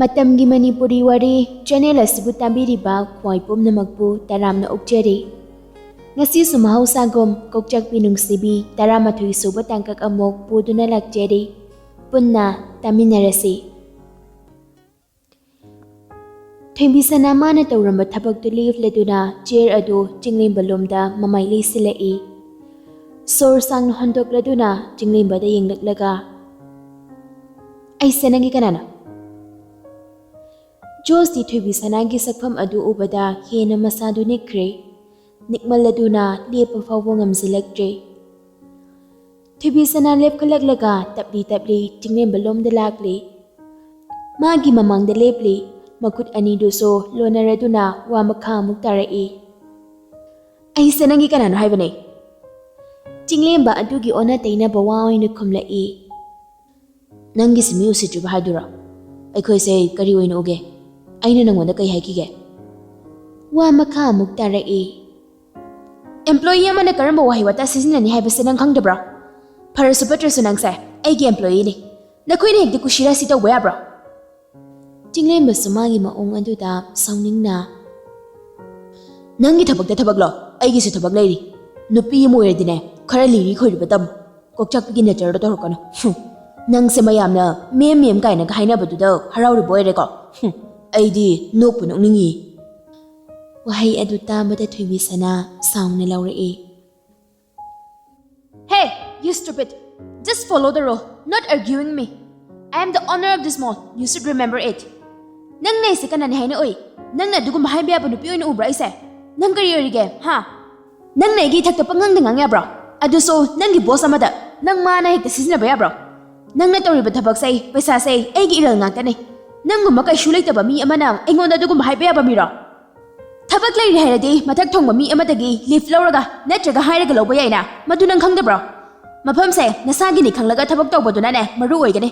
Matamgi Manipuri Wari channel asibu tabiriba khwai pumnamakpu taramna okjari. Ngasi sumahusagom Kokchakpi Nungshibi 13 suba tangkak amok puduna lakjari. Punna taminarasi. Thembisana mana tawramba thabaktu leafleduna chair adu chinglimba lomda mamai leisilai. Sor sang hondokladuna chinglimbada yenglaklaga. Aise nangi kanana. Josi Thembisanaги sakpham adu ubada hena masadu nikre. Nikmaladuna lepa fawbo ngamsilaktre. Thembisana lepkalaklaga tapli chinglimba lomda lakli. Magi mamangda lepli. Makut ani doso lonaraduna wa makha muktarai. Aise nangi kanano haibane. Chinglemba adugi ona taina bawa oina khumlai. Nangi simi usitruba hadura. Aikhoi se kari oina oge. Aina nangonda kai haikige. Wa makha muktarai. Employee amana karamba wahi wata sisinani haibase nang khangdabra. Pharasu patrasu nangse aigi employee ni. Nakhoi ne hekti kushira sita wayabra. Chinglemba sumagi maong aduda sauningna. Nangi thabakda thabaklo aigi su thabak leiri. Nupi mu erdine khara liri khoiriba tam kokchakpi nature do horkono. Nang se mayamna mem kaina ga haina baduda harauri boyre ko. Aidi nokpu nokningi. Wahai adu tamada Thembisana saungna laurei. Hey, you stupid. Just follow the rule, not arguing me. I am the owner of this mall. You should remember it. Nang nay se kanani haina oi. Nang na dugum bahay biya nupi oina ubra ise. Nang kariyarige, ha? Nang na igi thakta pangang ya bro. Adu so nang gi boss amada. Nang mana hekta sisina ba ya bro. Nang na tawriba thabak say, paisa say, aigi iral ngakta ni. Nang gumma kay shulay taba mi amana ingonda dugum bahay biya ba miro. Thabak lay hairadi mathak thongba mi amadagi leaf lawraga natraga hairaga lawba yaina. Madu nang khangda bro. Mafam say nasagi ni khanglaga thabak tawbaduna ne maru oigani.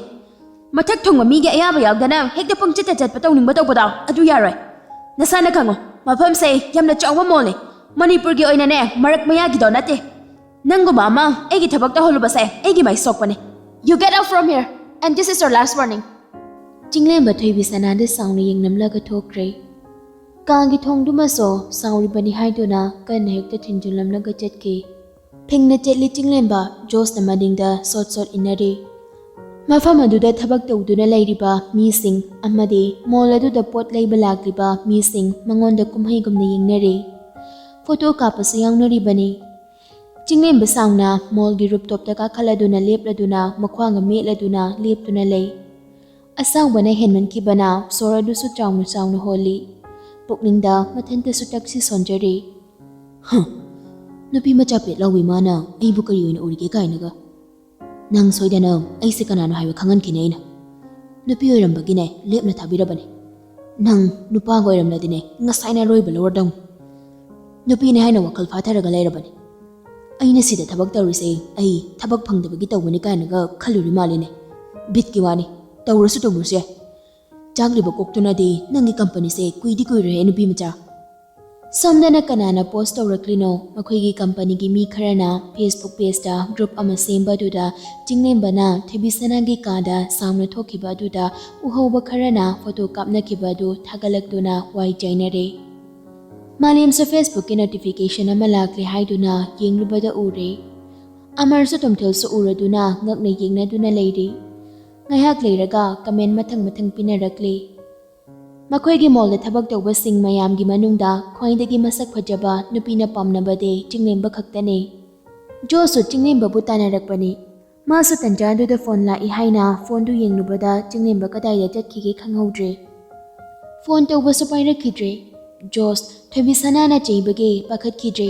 Mathak thongba mi ge ayaba yawdana hekta pangchita chatpa tawningba tawbada adu yarai. Nasana khango mafam say yamna chawba mole Manipur gi oina ne marak maya gi donate. Nangu mama egi thabak ta holuba say egi mai sokpane. You get out from here and this is your last warning. Chinglemba Thembisana de saungna yengnamlaga thokre. Kagi thongduma so sauri bani haiduna kan hekta thinjulamlaga chatki. Phingna chetli chinglemba Jos na madingda sot inari. Mafam aduda thabak tawduna lairiba mising amadi mall aduda pot laiba lakliba mising mangonda kumhaigumna yengnari. Photo kapasu yaunaribani. Chinglemba saungna mall gi rooftop ta kakhaladuna lepladuna makhwanga metladuna leptuna lei. Asawbana henman kibana soradu su chaungna holi. Pukningda mathanta su taxi sonjari. Nupi macha pet lawi mana aibu kari oina urige kainaga. Nang soidana aise kanano haiwa khangan kinaina. Nupi oirambagine lepna thabirabani. Nang nupa ga oiramladine ngasaina roiba lawardang. Nupi ne haina wakal fatharaga lairabani. Aina sida thabak tawrise ai thabak phangdabagi tawbani kainaga khaluri maline. Bitki wani tawrasu tawruse. Chagliba koktuna de nangi company se kuidi kuire nupi macha. Somdana kanana post tawraklino makhoigi company gi mi kharana Facebook page ta group ama semba duda Chinglembana Thembisana gi kada saungna thokiba duda uhoba kharana photo kapna kiba du thagalaktuna wai jainare. Malim sa Facebook ki notification ama lakli haiduna yenglubada ure. Amar sa tomthel sa uraduna ngakna yengna duna leiri. Ngayak leiraga comment mathang pinarakli. Makhoigi mall da thabak tawba sing mayamgi manungda khwaidagi masak phajaba nupina pamnabade Chinglemba khaktane. Josu Chinglemba bu tanarakpani. Masu tanjadu da phone la ihaina phone du yenglubada Chinglemba kadaida jatkige khanghaudre. Phone tawba su pairakidre. Jos Thembisana na cheibage pakhatkidre.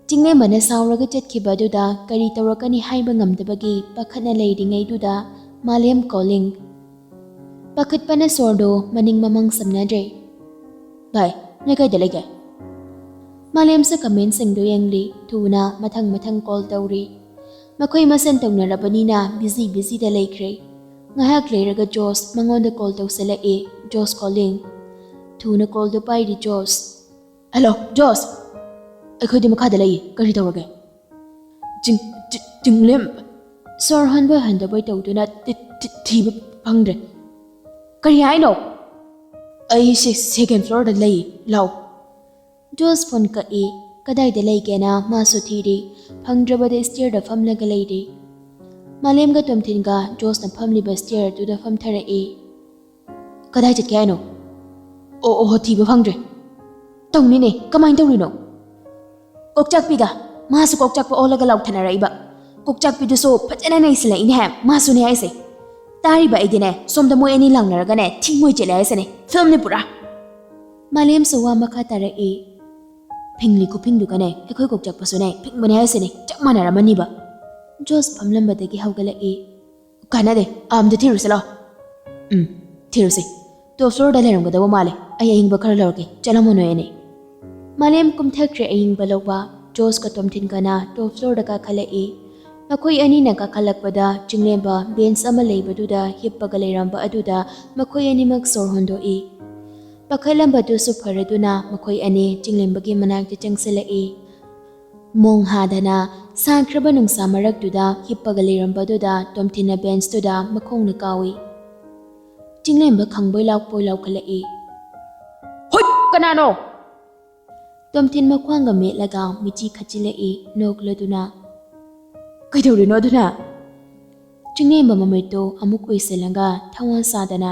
Chinglemba na sauraga chatkiba duda kari tawrakani haiba ngamdabagi pakhatna leiringai duda Malem calling. Pakhat pana sordo maning mamang samnadre. Bye, nagai dalege. Malem sa comment singdo yengli tuna mathang call tawri. Makhoi masan tawnarabani na busy da laikre. Ngayak leiraga Jos mangonda call tawsala e Jos calling. Tuna call do pairi Jos. Hello, Jos. Akhoi di makhada lai kari tawrage. Chinglemba Sor hanba handa boy tawduna thiba phangre. Kari haino? Ay second floor da lay, law. Jos phone ka kadai da lay kena masu thiri, phangdrabada stair da famlaga layri. Malem ga tomthin ga Jos na famli ba stair tu da fam thara Kadai chat kya no? O thi ba phangdre. Tongni ne, kamain tawri no? Kokchakpi ga, masu kokchakpa olaga law thanara iba. Kokchakpi du so phajana nei sila in ham, masu ne aise. Tari ba idine, somda mo ani langnaraga ne, thingmoi chele aise ne, film ni pura. Malem so wa makha tara Phingli ko phingdu ka ne, ekhoi kokchakpa so ne, phing bane aise ne, chak manara mani ba. Jos phamlamba dagi hawgala Kana de, am de thiru sala. Thiru se. To floor da leram ga da male, ay aying ba khar lorke, chalamo no ene. Malem kum thakre aying balogwa, Jos ka tomthin kana, to floor da ka khala Makoi ani na kakalakpada chinglemba bench ama leibaduda hippaga leiramba aduda makoi ani mak sor hondo Pakhalamba du su pharaduna makoi ani chinglembagi manakta changsala Mong hadana sankraba nungsa marakduda hippaga leiramba duda tomthina bench duda makongna kawi Chinglemba khangboi laukpoi laukhala Hoi kanano Tomthin makwanga metlaga michi khachila nokladuna Kaidawrino aduna? Chingnemba mamito amuk uiselanga thawan sadana.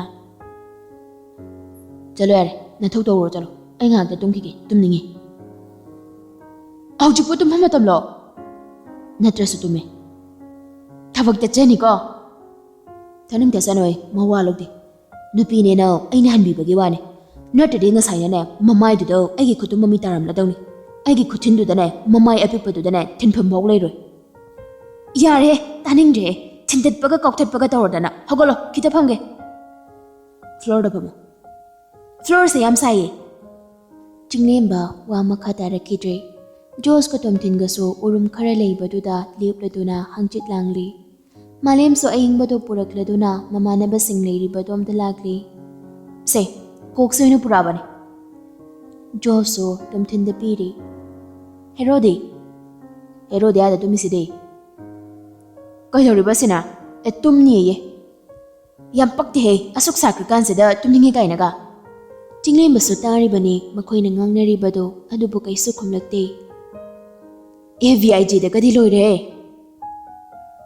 Chalo yare, nathok tawro chalo. Ay ngakta tumkike, tumningi. Hawjikpo tumha matamlo. Natrasu tumme. Thabak tatchani ko. Thanung tasanoy, mawalogde. Nupine na ay nahanbibagi wane. Natade ngasayna ne, mamay dudaw ay khutum mami taram ladawni. Ay khutin dudane, mamay apikpa dudane, tinpam bawg layroy. Yare, taningre, tindat baga koktat baga tawardana. Hagolo, kita phamge. Floor da pamo. Floor se yam saye. Chinglemba wa makha tarakidre. Jos ko tomtin ga so urum khara leibaduda lepladuna hangchit langli. Malem so aying bado purakladuna mamanaba sing leiri badom dalagli. Se, kokso ino purabani. Jos so tomtin da piri. Herode ada tumiside. Kaidawribasina, tumniye. Yam pakti he, asuk sakrikansida tumningi kainaga. Chinglemba so taribani, makoina ngangnaribado, adubu kaisu khumlakte. VIG da kadi loire.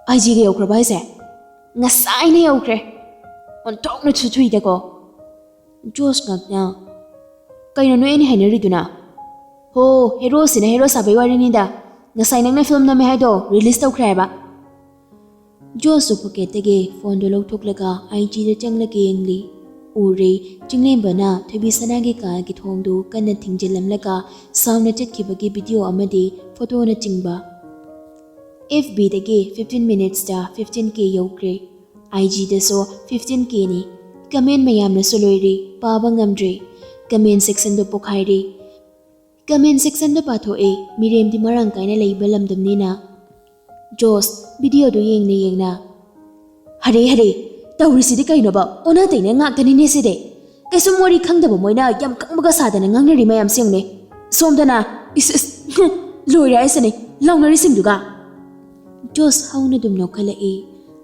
IG ga yaukraba haise. Ngasai na yaukre. Ontok na chutui da ko. Jos ngakna. Kaina no eni hainariduna. Ho, hero sina hero sabai warini da. Ngasai nang na film na me haido, release tawkre ba. Josu poketage phone do logthoklaga IG da changlage yengli ure chinglemba na thebi sanagi ka gi thongdu kanna thingjilamlaga sound na chetkibagi video amadi photo na chingba FB dage 15 minutes da 15k yokre IG da so 15k ni comment mayam na soloiri paba ngamdre comment section do pokhairi comment section da patho mirem di marang kaina leibalam damnina Jos video do yengna hare tawrisidi kaino ba ona taina ngaktani ne side kaisum wari khangdaba moina yam kangbaga sadana ngangnari mayam singne somdana is loira aisane lawnari singduga Jos hauna dum nokhala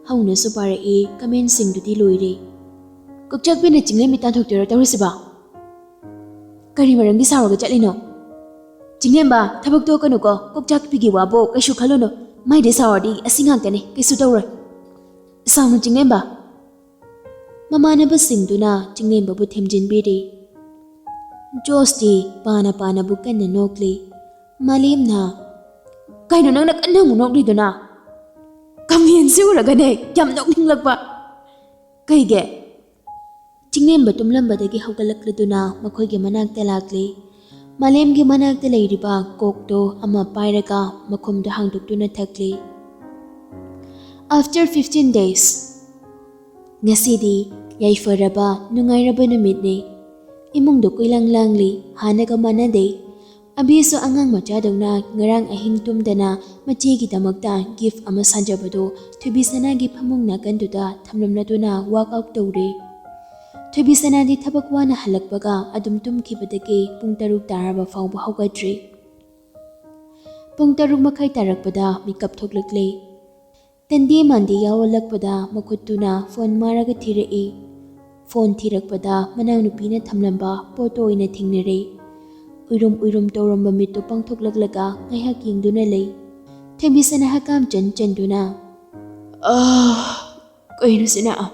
hauna supara comment singdudi loire kokchakpi na chingle mi tanthok tawrisiba kari marangi saroga chatlino chinglemba thabak to kanu ko kokchakpi gi wabo kaishu khalono Mai de sawardi asingak tane kaisu tawroi. Saunu chinglemba. Mamanaba singduna chinglemba bu themjinbiri. Josti pana bu kanna nokli. Malimna. Kaino nang nakanna mu nokli duna. Kamien siuraga ne yam nokninglakba. Kaige. Chinglemba tumlamba dagi hawgalakladuna makhoige manakta lakli. Malemgi manakta leiriba kokto ama pairaga makhumda hangduktuna thakli. After 15 days, ngasidi yaifaraba nungairaba numitni. Imungdo kuilang-langli hanaga manade. Abiso angang machadawna ngarang ahing tumdana machigi damakta gift ama sanjabado thubisanagi phamungna kanduda thamlamladuna walk out tawre. Thubisanadi thabakwana halakbaga adum tumkhibadagi pung 6 taraba fawba hawgadre. Pung 6 makhai tarakpada mikap thoklakle. Tandi mandi yawalakpada makhutuna phone maraga thirei. Phone thirakpada manang nupina thamlamba photo oina thingnare. Uirum toramba mittu pangthoklaklaga ngaihak yengduna lei. Thembisana hakam chanduna. Kainu sina.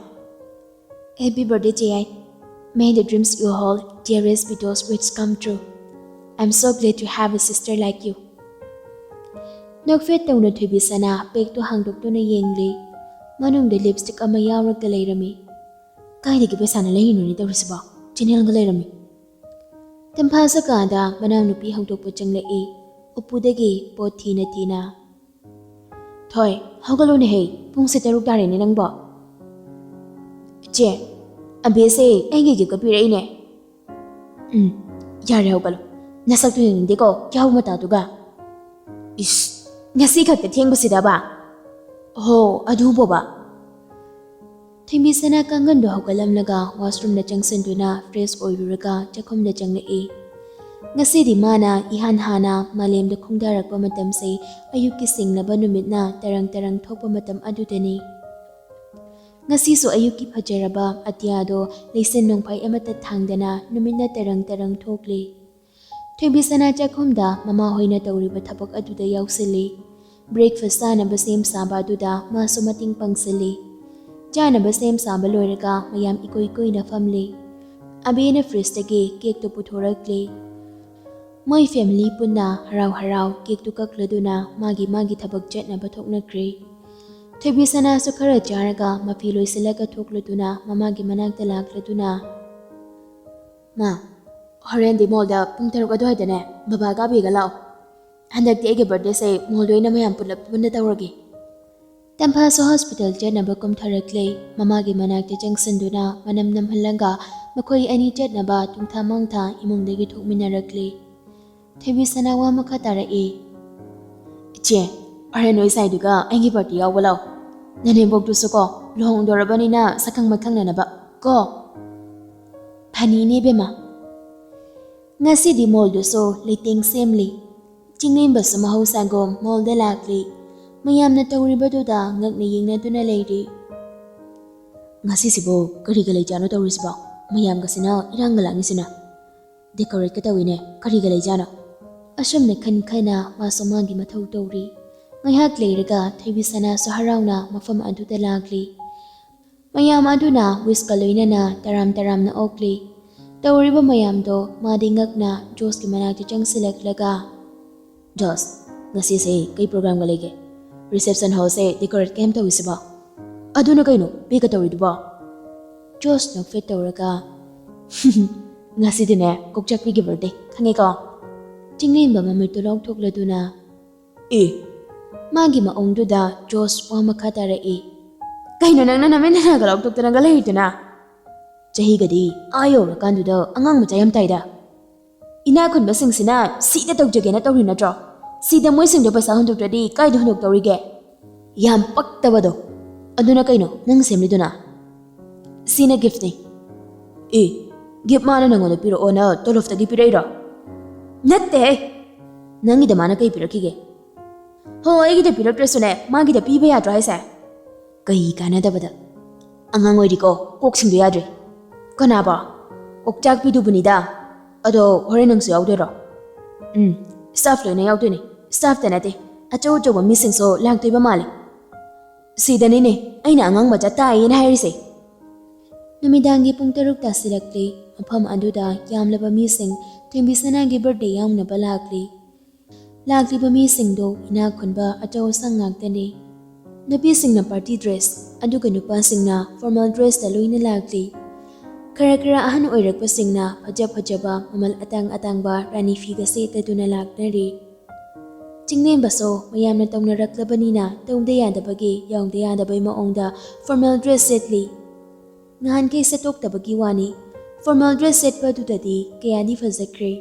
Happy birthday, Jai. May the dreams you hold, dearest, be those which come true. I'm so glad to have a sister like you. Nokfet tawna Thembisana pek to hangdoktuna yengli. Manungda lipstick ama yawragda leirami. Kaidagi pesana lehinu tawrisiba. Chinelga leirami. Tampasa kada manang nupi hangdokpa changlai. Upudagi pot thina. Thoi, haugalone hey, pung se taruk tare ni nangba. Che, abese aige gi kapira ine. Yare haugalo. Nasak tu hindi ko, kya humata tuga. Is, ngasi khakta thengba sida ba. Ho, adu bo ba. Thembisana kangan do haugalam laga washroom na changsanduna fresh oiruraga chakhum da changlai. Ngasi di mana ihan hana malem da khungdarakpa matam se ayuki singlaba numitna tarang thokpa matam adudani. Ngasi so ayuki phajaraba atyado leisen nongphai amata thangdana numitna tarang thokli. Thembisana chakhumda mama hoina tawriba thapak aduda yausili. Breakfast sanaba sem saba aduda maso mating pangsili. Janaba sem saba loiraga mayam ikoi na family. Abena fridge dagi cake to puthorakli. Moi family punna harau cake to kakladuna magi thabak chatna bathoknakri. Thembisana su khara jaraga mafiloi silaka thokladuna mamagi manakta lakladuna. Ma, horen di mall da pung taruk adwaidane baba ga biga lao. Handakti ege birthday say mall doina mayam punna tawragi. Tamphaso hospital chatnaba kumtharakle mamagi manakta changsanduna manam namhallanga makhoi ani chatnaba tungtha mangtha imungdagi thokminarakle. Thembisana wa makha tarai. Che, horen noi sai duga angi birthday yawalo. Nane bok du suko lohong dorabani na sakang makhang na ba ko. Phani ne bema. Ngasi di mall du so leiting semli. Chinglim basu mahausa gom mall da lakli. Mayam na tawriba du da ngakna yingna du na leiri. Ngasi sibo kari galay jano tawrisba. Mayam kasina irang galangi sina. Decorate katawine kari galay jano. Asam na khana masomagi mathau tawri. Ngayhak leiraga Thembisana su harauna mafam aduda lagli. Mayam aduna wiska loina na taram na okli. Tawriba mayam do madingak na Jos ki manakti changsilaklaga. Jos, ngasi se kay program ga lege. Reception hall se decorate kem tawisiba. Aduna kaino pika tawriduba. Jos nokfet tawraga. Ngasi dine Kokchakpi ki birthday khange ka. Tinglimba mamirtu log thokladuna. Magi maongduda Jos wa makha tarai. Kaino nangna namen na galok toktana galehituna. Chahi gadi ayo rakanduda angang macha yam taida. Ina khunba singsina sida tawjage na tawri natro. Sida moi singdo paisa hundukradi kaido hunduk tawrige. Yam paktabado. Aduna kaino nang semliduna. Sina gift ni. Gift mana nangoda piro ona toloftagi piraira. Natte. Nangi da mana kai pirakige. Ho aigi da piraktrasune magi da piba yadra haisa. Kai kanadabada. Angang oiriko koksingdo yadre. Kanaba. Kokchakpi dubunida. Ado hore nangsu yaudero. Staff loina yauduni. Staff tanate. Acho wa missing so langtoiba mali. Sidanine aina angang macha taiyena hairise. Namidangi pung 6 tasilakli. Mafam aduda yamlaba mising Thembisana gi birthday yamnaba lakli. Lakliba misingdo ina khunba achaw sang ngaktani. Nupisingna party dress aduga nupasingna formal dress da loina lakli. Kara ahan oirakpasingna phajaba mamal atangba rani figa setaduna laknari. Chingnemba so mayamna tawnaraklabanina tawda yadabagi yawda yadabai maongda formal dress setli. Ngahan kay satoktabagi wani formal dress setpa dudadi kayadi fazakre.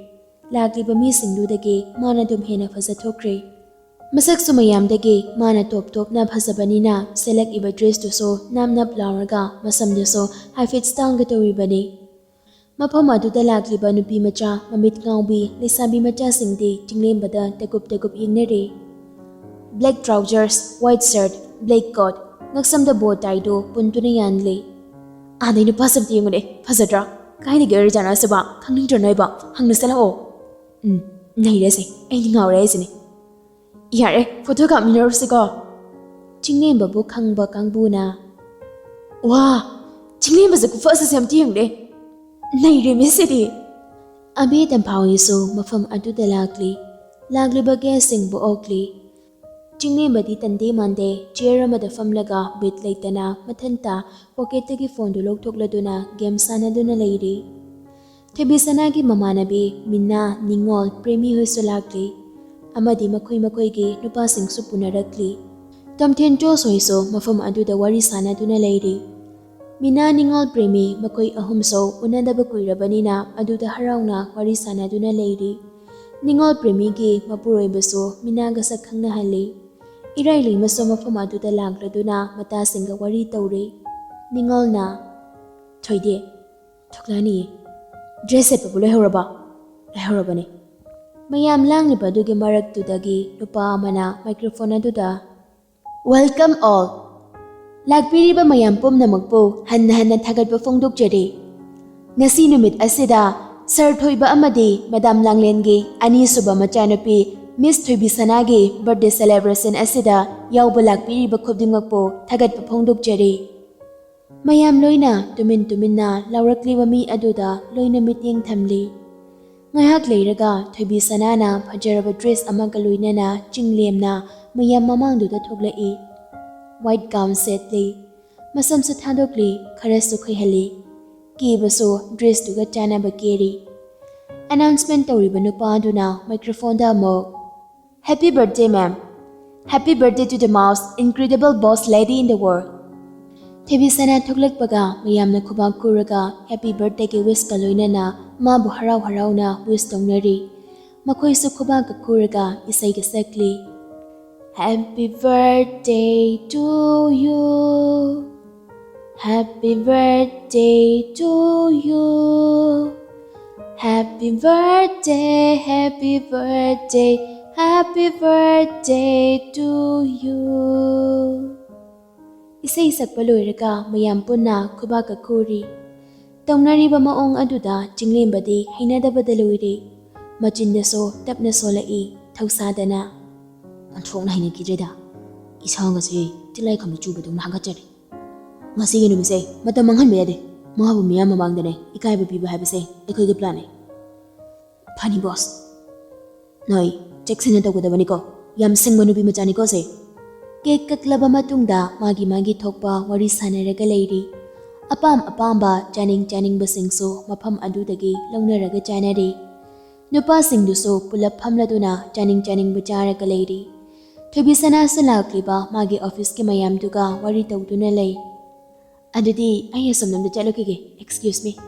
Lakliba misingdudagi mana dum hena fazathokre. Masak sumayamdagi mana top na phasabanina select iba dress to so namna flowerga masamda so high fit style ga tawibani. Mafam aduda lakliba nupi macha mamit ngawbi lesabi macha singdi tinglembada tagup yengnare. Black trousers, white shirt, black coat, ngaksamda bow tie do puntuna yanli. Aday nupa sabdi yung fazadra. Kaya ni gari jana saba, kangling dranay ba, hangna sala o. Nairese, ay ngaw rese ni. Yare, photo ka minarose ko. Chinglen babu kangba kangbu na. Wah, chinglen ba sa kufa sa siyam tiyong de. Naire mesedi. Abi tampaw yiso mafam adu da lagli. Lagli ba guessing bu okli. Chinglen ba di tande mande, chair amada famlaga bit laitana matanta pocket-tagi phone du logthokladuna game sanaduna leiri. Thebisanagi mamanabi minna ningol premi hoisu lagli. Amadi makoi-makoigi nupasing su punarakli. Tamthen Jos hoiso mafam adu da wari sanaduna leiri. Mina ningol premi makoi ahumso unadaba kuirabanina adu da harauna wari sanaduna leiri. Ningol premi gi mapuroi baso minaga sa khangna hali. Irai li maso mafam adu da lagladuna mata singa wari tauri. Ningol na thoide thoklani dress set pabulo horaba lahorabani. Mayam lang ni padugi marak tudagi lupa mana microphone adu da. Welcome all. Lagpiriba mayam pum na magpo hanna thagatba fongdokjari. Ngasi numit asida Sir Thoiba amadi Madam Langlengi ani suba machanapi Miss Thoibisanagi birthday celebration asida yauba lagpiriba khobdingmakpo thagatba fongdokjari. Mayam loina tumin na laurakliba mi aduda loina mityeng thamli. Ngayhak leiraga Thoibisanana phajaraba dress amaga loinana chinglemna mayam mamangduda thoklai. White gown setli masam sa thadokli kharasu khaihali kibaso dress tuga chanaba keri. Announcement tawriba nupa aduna microphone da mo. Happy birthday ma'am. Happy birthday to the most incredible boss lady in the world. Thebisana thoklakpaga mayamna khubak kuraga happy birthday ke wish ka loinana mabu harau na wish tongnari. Makhoi su khubak ka kuraga isai ka sakli. Happy birthday to you. Happy birthday to you. Happy birthday, happy birthday, happy birthday to you. Isay sakpa loiraga mayam punna khubaka kuri. Taungnariba maong aduda jinglembadi hainadabada loiri. Machindaso tapna solai thausadana. Anthong na hinakidreda. Isang kasi tilay kami chubadong nakagatjari. Ngasi ginumisi, matamanghan ba yade? Mga bumiyang mamangda na ikay babiba habise, ikoy ka plan eh. Funny boss. Noy, check sinataw ko daw ko. Yam sing manubi macani ko say. Cake kaklaba matungda magi thokpa wari sanaraga leiri. Apam ba janing basingso mapam adudagi launaraga janari. Nupa singduso pulap hamladuna janing bacharaga leiri. Thobisana sa lakliba magi office ki mayam duga wari tawduna lay. Adudi ay somnam da chalo kige, excuse me.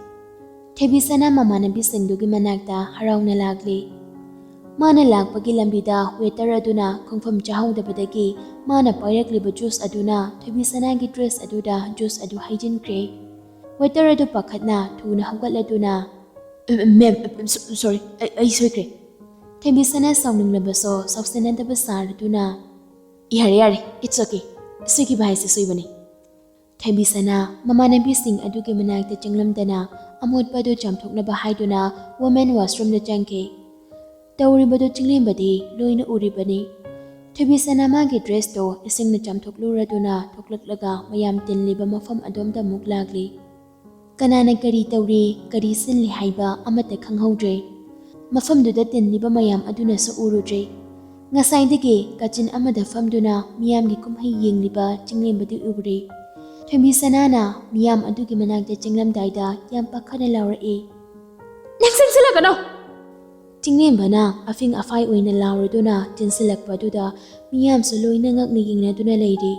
Thobisana mamanabi singdugi manakta haraw na lagli. Mana lagpagi lambida waiter aduna kongfam chahaw dabadagi mana pairakliba juice aduna Thobisana gi dress aduda juice adu hygiene kre. Waiter adu pakhatna thuna hawgatladuna. Ma'am, sorry, ay soikre. Thobisana sounding labaso sausanadaba saraduna. Yare, it's okay. Suki bahai se soibani. Thobisana mamanabi sing adugi manakta changlamdana amotpadu chamthoknaba haiduna women washroom da changke. Tawribadu chinglembadi loina uribani. Thobisana magi dress to isingna chamthokluraduna thoklaklaga mayam tinliba mafam adomda muklagli. Kanana kari tawri kari sinli haiba amata khanghaudre. Mafamduda tinliba mayam aduna sa urudre. Ngasaidagi kachin amada famduna miyamgi kumhai yengliba chinglembadi ubre. Thobisana na miyam adugi manakta chinglamdaida yam pakhana lawrai. Naksang sila ka no! Chinglembana afing afai oina lawraduna tinsilakpaduda miyam sa loina ngakna yingna duna leiri.